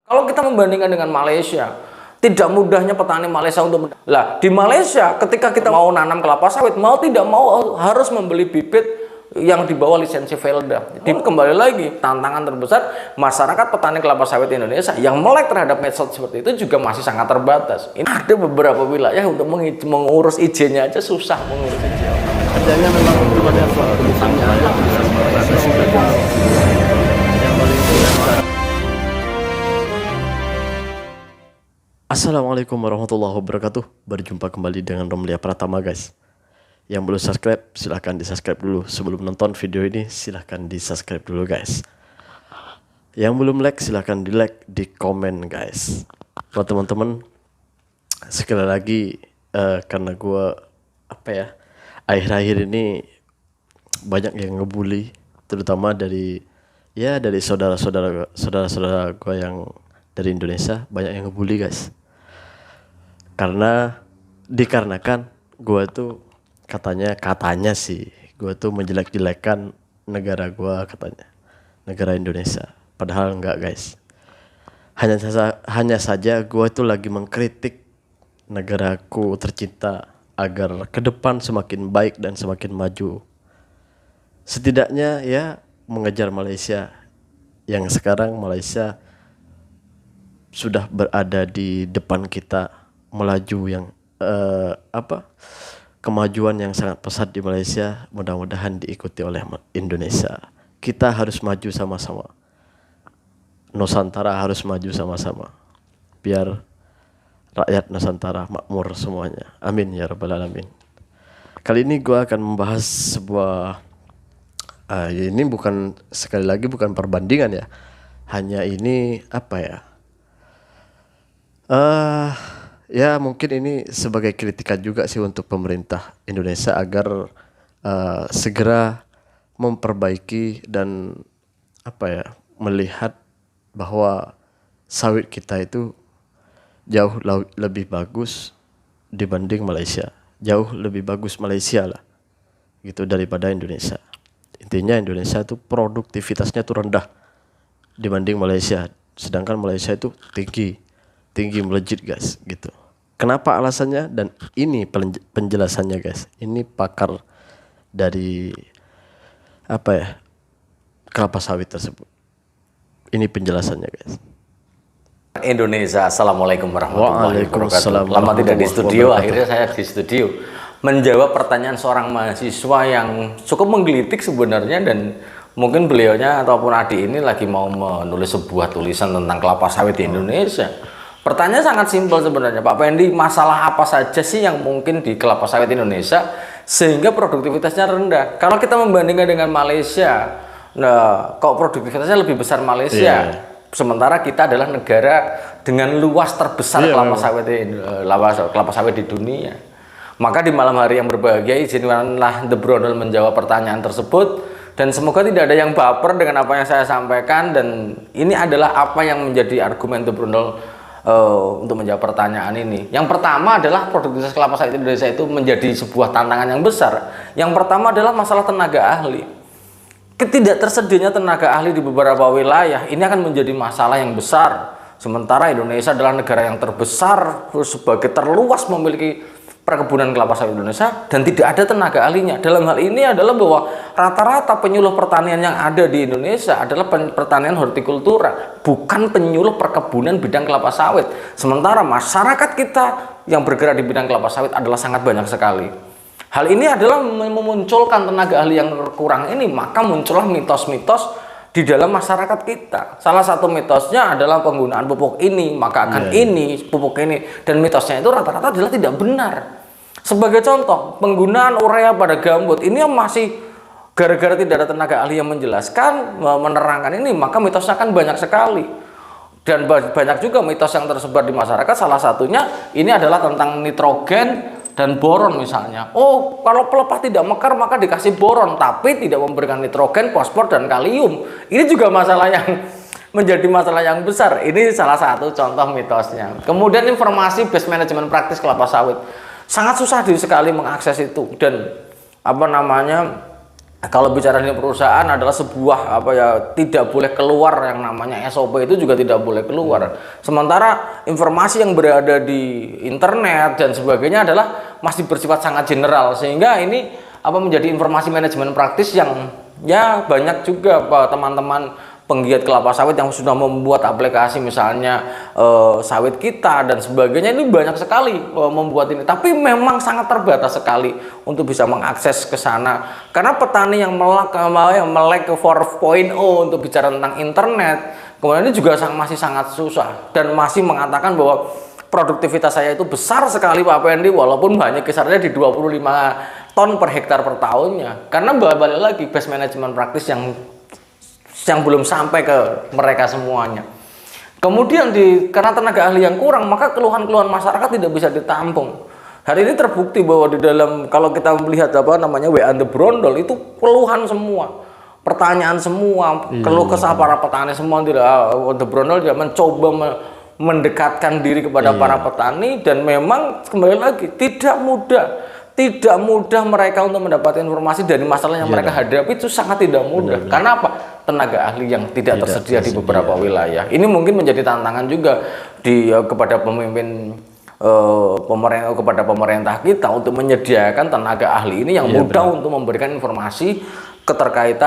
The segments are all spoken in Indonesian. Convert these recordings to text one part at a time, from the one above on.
Kalau kita membandingkan dengan Malaysia, tidak mudahnya petani Malaysia untuk di Malaysia ketika kita mau nanam kelapa sawit, mau tidak mau harus membeli bibit yang di bawah lisensi Velda. Jadi kembali lagi, tantangan terbesar masyarakat petani kelapa sawit Indonesia yang melek terhadap metode seperti itu juga masih sangat terbatas. Ini ada beberapa wilayah untuk mengurus izinnya aja susah mengurus izin. Kerjanya memang pada suatu misalnya aja Assalamualaikum warahmatullahi wabarakatuh. Berjumpa kembali dengan Romlia Pratama, guys. Yang belum subscribe silahkan di subscribe dulu. Sebelum nonton video ini silahkan di subscribe dulu, guys. Yang belum like silahkan di like, di komen, guys. Buat teman-teman, sekali lagi karena gue akhir-akhir ini banyak yang ngebully, terutama dari saudara-saudara gue yang dari Indonesia, banyak yang ngebully, guys. Dikarenakan gue tuh katanya sih gue tuh menjelek-jelekan negara gue, katanya negara Indonesia, padahal enggak, guys. Hanya saja gue tuh lagi mengkritik negaraku tercinta agar ke depan semakin baik dan semakin maju. Setidaknya ya mengejar Malaysia, yang sekarang Malaysia sudah berada di depan kita, melaju yang kemajuan yang sangat pesat di Malaysia, mudah-mudahan diikuti oleh Indonesia. Kita harus maju sama-sama. Nusantara harus maju sama-sama. Biar rakyat Nusantara makmur semuanya. Amin ya rabbal alamin. Kali ini gue akan membahas sebuah ini sekali lagi bukan perbandingan ya. Hanya ini ya mungkin ini sebagai kritikan juga sih untuk pemerintah Indonesia agar segera memperbaiki dan melihat bahwa sawit kita itu jauh lebih bagus dibanding Malaysia. Jauh lebih bagus Malaysia lah gitu daripada Indonesia. Intinya Indonesia itu produktivitasnya tuh rendah dibanding Malaysia, sedangkan Malaysia itu tinggi melejit, guys, gitu. Kenapa alasannya? Dan ini penjelasannya, guys. Ini pakar dari kelapa sawit tersebut. Ini penjelasannya, guys. Indonesia, assalamualaikum warahmatullahi wabarakatuh. Waalaikumsalam. Lama tidak di studio, akhirnya saya di studio menjawab pertanyaan seorang mahasiswa yang cukup menggelitik sebenarnya, dan mungkin beliaunya ataupun adik ini lagi mau menulis sebuah tulisan tentang kelapa sawit di Indonesia. Pertanyaan sangat simpel sebenarnya, Pak Pendi, masalah apa saja sih yang mungkin di kelapa sawit Indonesia sehingga produktivitasnya rendah? Kalau kita membandingkan dengan Malaysia, kok produktivitasnya lebih besar Malaysia? Sementara kita adalah negara dengan luas terbesar kelapa sawit di dunia. Maka di malam hari yang berbahagia, izinkanlah The Brondol menjawab pertanyaan tersebut, dan semoga tidak ada yang baper dengan apa yang saya sampaikan. Dan ini adalah apa yang menjadi argumen The Brondol untuk menjawab pertanyaan ini. Yang pertama adalah produktivitas kelapa sawit Indonesia itu menjadi sebuah tantangan yang besar. Yang pertama adalah masalah tenaga ahli. Ketidaktersedianya tenaga ahli di beberapa wilayah ini akan menjadi masalah yang besar. Sementara Indonesia adalah negara yang terbesar sebagai terluas memiliki perkebunan kelapa sawit Indonesia dan tidak ada tenaga ahlinya. Dalam hal ini adalah bahwa rata-rata penyuluh pertanian yang ada di Indonesia adalah pertanian hortikultura, bukan penyuluh perkebunan bidang kelapa sawit. Sementara masyarakat kita yang bergerak di bidang kelapa sawit adalah sangat banyak sekali. Hal ini adalah memunculkan tenaga ahli yang kurang ini, maka muncullah mitos-mitos di dalam masyarakat kita. Salah satu mitosnya adalah penggunaan pupuk ini, maka akan pupuk ini, dan mitosnya itu rata-rata adalah tidak benar. Sebagai contoh, penggunaan urea pada gambut ini yang masih gara-gara tidak ada tenaga ahli yang menjelaskan, menerangkan ini, maka mitosnya kan banyak sekali. Dan banyak juga mitos yang tersebar di masyarakat. Salah satunya ini adalah tentang nitrogen dan boron misalnya. Oh, kalau pelepah tidak mekar maka dikasih boron, tapi tidak memberikan nitrogen, fosfor, dan kalium. Ini juga masalah yang menjadi masalah yang besar. Ini salah satu contoh mitosnya. Kemudian informasi base manajemen praktis kelapa sawit sangat susah sekali mengakses itu, dan kalau bicara di perusahaan adalah sebuah apa ya, tidak boleh keluar yang namanya SOP, itu juga tidak boleh keluar. Sementara informasi yang berada di internet dan sebagainya adalah masih bersifat sangat general, sehingga ini apa menjadi informasi manajemen praktis yang ya banyak juga teman-teman penggiat kelapa sawit yang sudah membuat aplikasi misalnya sawit kita dan sebagainya, ini banyak sekali membuat ini, tapi memang sangat terbatas sekali untuk bisa mengakses ke sana karena petani yang melek ke 4.0 untuk bicara tentang internet kemudian ini juga masih sangat susah dan masih mengatakan bahwa produktivitas saya itu besar sekali Pak Pendi, walaupun hanya kisarannya di 25 ton per hektar per tahunnya, karena balik lagi best management praktis yang belum sampai ke mereka semuanya. Kemudian karena tenaga ahli yang kurang, maka keluhan-keluhan masyarakat tidak bisa ditampung. Hari ini terbukti bahwa di dalam, kalau kita melihat apa namanya WA The Brondol, itu keluhan semua, pertanyaan semua, keluh kesah para petani semua. The Brondol dia mencoba mendekatkan diri kepada para petani, dan memang kembali lagi tidak mudah mereka untuk mendapatkan informasi dari masalah yang mereka hadapi, itu sangat tidak mudah. Karena apa? Tenaga ahli yang tidak tersedia di beberapa wilayah. Ini mungkin menjadi tantangan juga kepada pemimpin kepada pemerintah kita untuk menyediakan tenaga ahli ini yang mudah untuk memberikan informasi terkait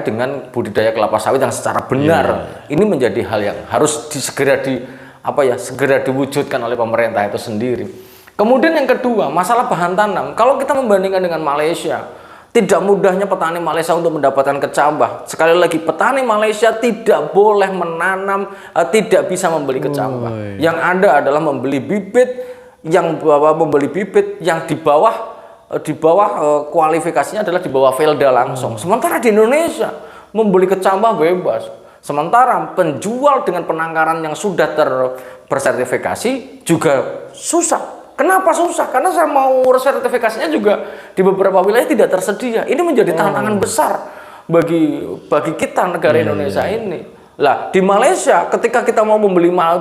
dengan budidaya kelapa sawit yang secara benar. Ini menjadi hal yang harus segera diwujudkan oleh pemerintah itu sendiri. Kemudian yang kedua, masalah bahan tanam. Kalau kita membandingkan dengan Malaysia, tidak mudahnya petani Malaysia untuk mendapatkan kecambah. Sekali lagi, petani Malaysia tidak boleh menanam, tidak bisa membeli kecambah. Yang ada adalah membeli bibit yang di bawah kualifikasinya adalah di bawah Velda langsung. Sementara di Indonesia membeli kecambah bebas. Sementara penjual dengan penangkaran yang sudah bersertifikasi juga susah. Kenapa susah? Karena saya mau sertifikasinya juga di beberapa wilayah tidak tersedia. Ini menjadi tantangan besar bagi kita negara Indonesia ini. Lah di Malaysia ketika kita mau membeli mau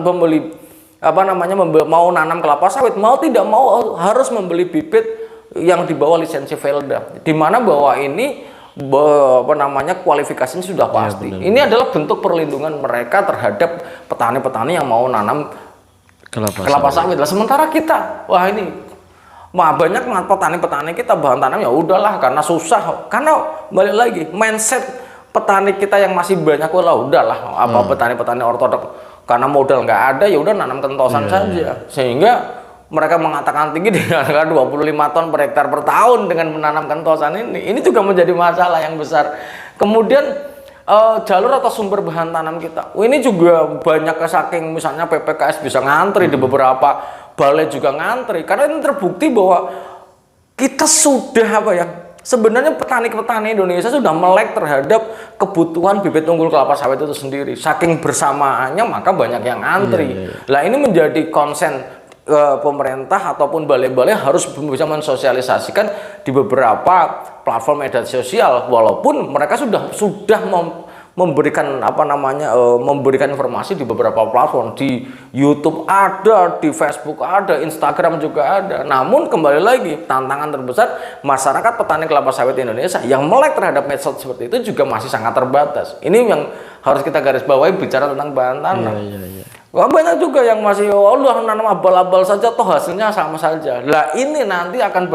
nanam kelapa sawit, mau tidak mau harus membeli bibit yang di bawah lisensi Velda. Di mana bahwa ini kualifikasinya sudah pasti. Ini adalah bentuk perlindungan mereka terhadap petani-petani yang mau nanam kelapa sawit. Lah sementara kita, banyak petani-petani kita bahan tanam ya udahlah karena susah. Karena balik lagi mindset petani kita yang masih banyak, petani-petani ortodok karena modal nggak ada ya udah nanam kentosan saja. Sehingga mereka mengatakan tinggi dengan 25 ton per hektar per tahun dengan menanam kentosan ini. Ini juga menjadi masalah yang besar. Kemudian jalur atau sumber bahan tanam kita, ini juga banyak, saking misalnya PPKS bisa ngantri di beberapa balai juga ngantri, karena ini terbukti bahwa kita sudah sebenarnya petani-petani Indonesia sudah melek terhadap kebutuhan bibit unggul kelapa sawit itu sendiri, saking bersamaannya maka banyak yang ngantri. Lah ini menjadi konsen pemerintah ataupun balai-balai harus bisa mensosialisasikan di beberapa platform media sosial, walaupun mereka sudah memberikan memberikan informasi di beberapa platform, di YouTube ada, di Facebook ada, Instagram juga ada. Namun kembali lagi tantangan terbesar masyarakat petani kelapa sawit Indonesia yang melek terhadap medsos seperti itu juga masih sangat terbatas. Ini yang harus kita garis bawahi bicara tentang bahan tanam. Banyak juga yang masih nanam abal-abal saja toh hasilnya sama saja. Lah ini nanti akan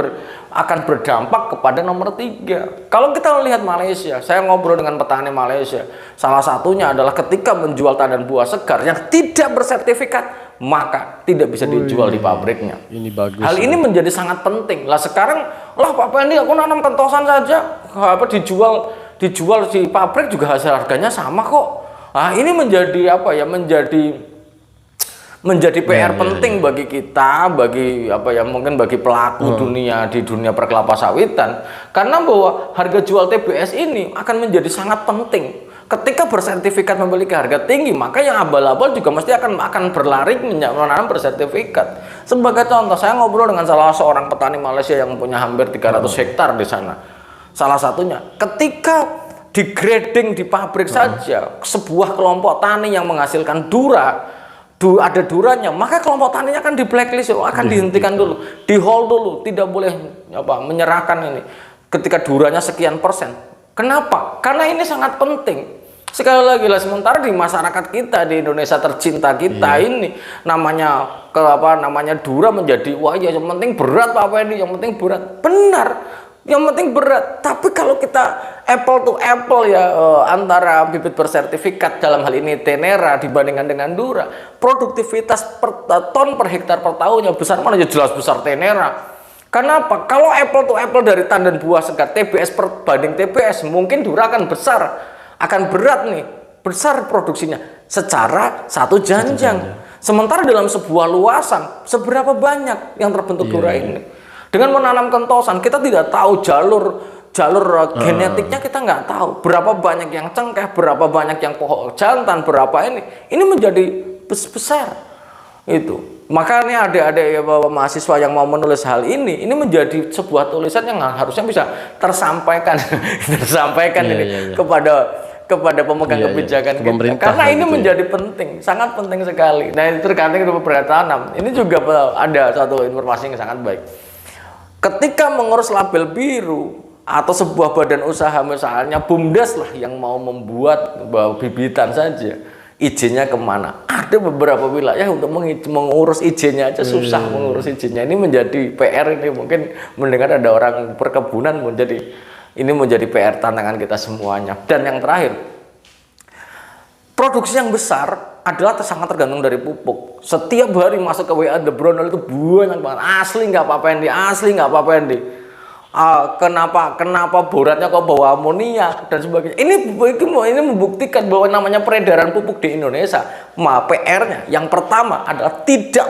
berdampak kepada nomor 3. Kalau kita lihat Malaysia, saya ngobrol dengan petani Malaysia, salah satunya adalah ketika menjual tandan buah segar yang tidak bersertifikat, maka tidak bisa dijual di pabriknya. Ini bagus. Hal ini menjadi sangat penting. Lah sekarang, Pak Pendi, aku nanam kentosan saja, dijual di pabrik juga hasil harganya sama kok. Nah, ini menjadi menjadi PR penting bagi kita, mungkin bagi pelaku di dunia perkelapa sawitan, karena bahwa harga jual TBS ini akan menjadi sangat penting. Ketika bersertifikat memiliki harga tinggi, maka yang abal-abal juga mesti akan berlari menanam bersertifikat. Sebagai contoh, saya ngobrol dengan salah seorang petani Malaysia yang punya hampir 300 hektar di sana. Salah satunya, ketika digrading di pabrik saja, sebuah kelompok tani yang menghasilkan ada duranya, maka kelompok taninya akan di blacklist, akan dihentikan dulu, di hold dulu, tidak boleh menyerahkan ini ketika duranya sekian persen. Kenapa? Karena ini sangat penting. Sekali lagi lah, sementara di masyarakat kita di Indonesia tercinta kita ini namanya dura menjadi wah ya yang penting berat Pak Pendi, yang penting berat. Benar, yang penting berat. Tapi kalau kita apple to apple ya antara bibit bersertifikat dalam hal ini Tenera dibandingkan dengan Dura, produktivitas per ton per hektar per tahunnya besar mana, ya jelas besar Tenera. Kenapa? Kalau apple to apple dari tandan buah segar TBS perbanding TBS, mungkin Dura akan besar, akan berat nih, besar produksinya secara satu janjang. Sementara dalam sebuah luasan, seberapa banyak yang terbentuk Dura ini? Dengan menanam kentosan, kita tidak tahu jalur genetiknya, kita nggak tahu berapa banyak yang cengkeh, berapa banyak yang pohon jantan, berapa ini menjadi besar itu. Makanya adik-adik mahasiswa yang mau menulis hal ini menjadi sebuah tulisan yang harusnya bisa tersampaikan kepada pemegang kebijakan kita. Karena ini menjadi penting, sangat penting sekali. Nah, itu tergantung dari beberapa tanam. Ini juga ada satu informasi yang sangat baik. Ketika mengurus label biru atau sebuah badan usaha, misalnya BUMDes lah yang mau membuat bibitan saja, izinnya kemana? Ada beberapa wilayah untuk mengurus izinnya aja susah mengurus izinnya. Ini menjadi PR, ini mungkin mendengar ada orang perkebunan ini menjadi PR tantangan kita semuanya. Dan yang terakhir, produksi yang besar adalah sangat tergantung dari pupuk. Setiap hari masuk ke WA The Brondol itu banyak banget. Asli nggak Pak Pendi, asli nggak Pak Pendi. Kenapa boratnya kok bawa amoniak dan sebagainya. Ini membuktikan bahwa namanya peredaran pupuk di Indonesia, PR-nya yang pertama adalah tidak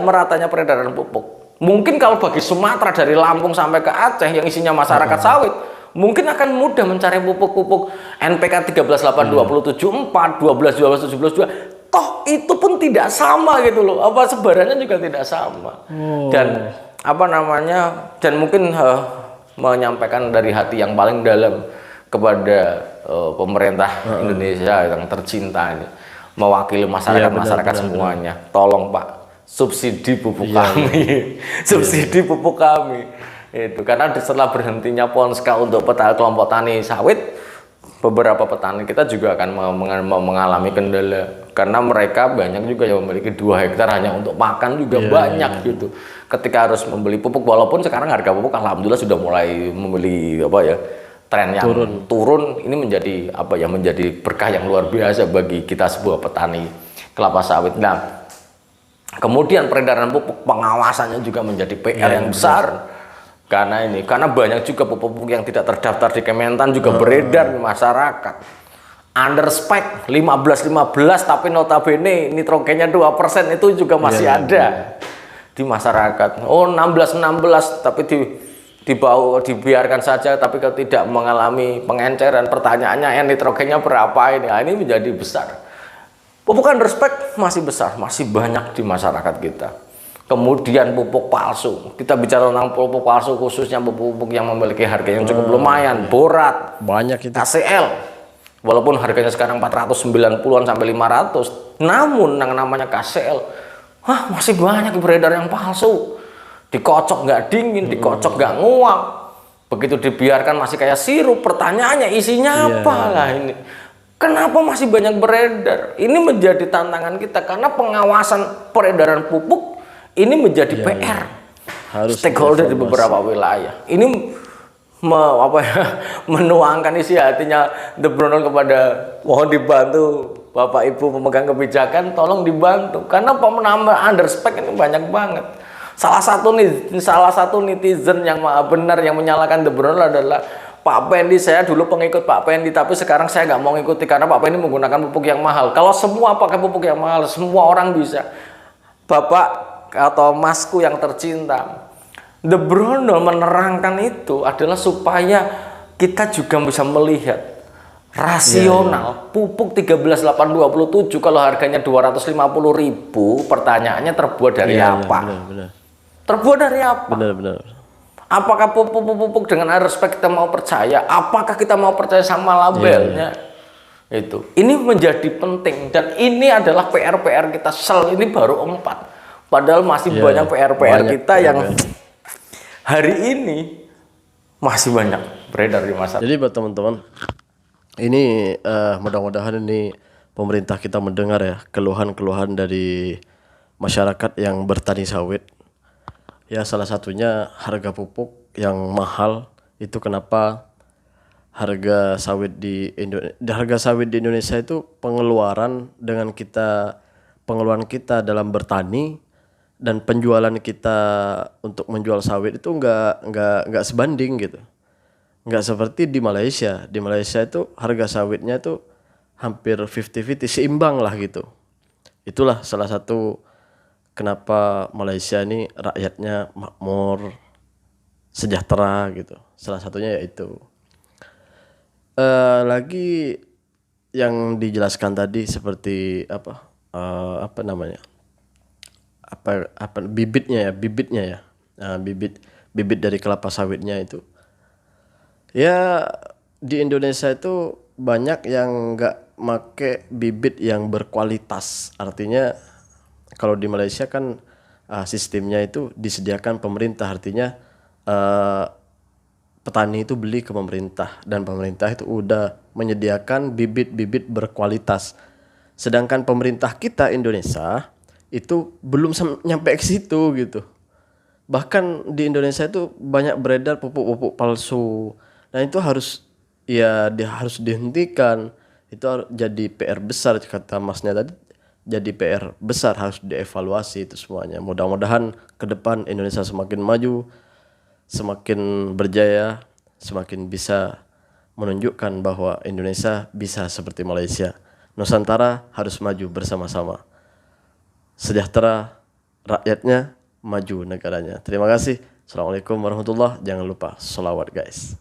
meratanya peredaran pupuk. Mungkin kalau bagi Sumatera dari Lampung sampai ke Aceh yang isinya masyarakat sawit, mungkin akan mudah mencari pupuk-pupuk NPK 138274, 12 toh itu pun tidak sama gitu loh. Sebarannya juga tidak sama. Dan dan mungkin menyampaikan dari hati yang paling dalam kepada pemerintah Indonesia yang tercinta ini, mewakili masyarakat semuanya, tolong Pak, subsidi pupuk kami, subsidi pupuk kami itu, karena setelah berhentinya Ponska untuk kelompok tani sawit, beberapa petani kita juga akan mengalami kendala karena mereka banyak juga yang memiliki 2 hektar hanya untuk makan juga banyak gitu. Ketika harus membeli pupuk, walaupun sekarang harga pupuk alhamdulillah sudah mulai membeli tren yang turun, ini menjadi menjadi berkah yang luar biasa bagi kita sebuah petani kelapa sawit. Nah, kemudian peredaran pupuk, pengawasannya juga menjadi PR yang besar. Karena banyak juga pupuk yang tidak terdaftar di Kementan juga beredar di masyarakat. Under spec 15 tapi notabene nitrogennya 2% itu juga masih ada di masyarakat. 16 tapi dibiarkan saja, tapi kalau tidak mengalami pengenceran, pertanyaannya nitrogennya berapa ini? Nah, ini menjadi besar. Pupuk under spec masih besar, masih banyak di masyarakat kita. Kemudian pupuk palsu, kita bicara tentang pupuk palsu, khususnya pupuk yang memiliki harga yang cukup lumayan, borat, banyak itu. KCL, walaupun harganya sekarang 490-an sampai 500, namun yang namanya KCL, masih banyak beredar yang palsu. Dikocok nggak dingin, dikocok nggak nguap, begitu dibiarkan masih kayak sirup. Pertanyaannya isinya apa lah ini? Kenapa masih banyak beredar? Ini menjadi tantangan kita karena pengawasan peredaran pupuk ini menjadi PR harus stakeholder di beberapa wilayah. Ini menuangkan isi hatinya The Brondol kepada, mohon dibantu Bapak Ibu pemegang kebijakan, tolong dibantu karena penambah underspec ini banyak banget. Salah satu netizen yang benar yang menyalahkan The Brondol adalah, Pak Pendi, saya dulu pengikut Pak Pendi, tapi sekarang saya nggak mau ngikuti karena Pak Pendi menggunakan pupuk yang mahal. Kalau semua pakai pupuk yang mahal, semua orang bisa. Bapak atau Masku yang tercinta, The Brondol menerangkan itu adalah supaya kita juga bisa melihat rasional. Pupuk 13.827 kalau harganya 250.000, pertanyaannya terbuat dari apa? Terbuat dari apa? Benar. Apakah pupuk dengan respek kita mau percaya? Apakah kita mau percaya sama labelnya? Itu. Ini menjadi penting dan ini adalah PR kita. Ini baru 4. Padahal masih banyak PR kita yang hari ini masih banyak beredar di masyarakat. Jadi buat teman-teman, ini mudah-mudahan ini pemerintah kita mendengar ya keluhan-keluhan dari masyarakat yang bertani sawit. Ya salah satunya harga pupuk yang mahal itu kenapa harga sawit di Indonesia itu pengeluaran kita dalam bertani dan penjualan kita untuk menjual sawit itu nggak sebanding gitu. Nggak seperti di Malaysia. Di Malaysia itu harga sawitnya itu hampir 50-50, seimbang lah gitu. Itulah salah satu kenapa Malaysia ini rakyatnya makmur, sejahtera gitu. Salah satunya yaitu. Lagi yang dijelaskan tadi seperti apa namanya? Apa bibitnya ya. Nah, bibit dari kelapa sawitnya itu. Ya di Indonesia itu banyak yang nggak make bibit yang berkualitas. Artinya kalau di Malaysia kan sistemnya itu disediakan pemerintah. Artinya petani itu beli ke pemerintah dan pemerintah itu udah menyediakan bibit-bibit berkualitas. Sedangkan pemerintah kita Indonesia itu belum nyampe ke situ gitu. Bahkan di Indonesia itu banyak beredar pupuk-pupuk palsu. Nah itu harus harus dihentikan. Itu jadi PR besar kata Masnya tadi. Jadi PR besar harus dievaluasi itu semuanya. Mudah-mudahan ke depan Indonesia semakin maju, semakin berjaya, semakin bisa menunjukkan bahwa Indonesia bisa seperti Malaysia. Nusantara harus maju bersama-sama. Sejahtera rakyatnya, maju negaranya. Terima kasih. Assalamualaikum warahmatullahi wabarakatuh. Jangan lupa sholawat guys.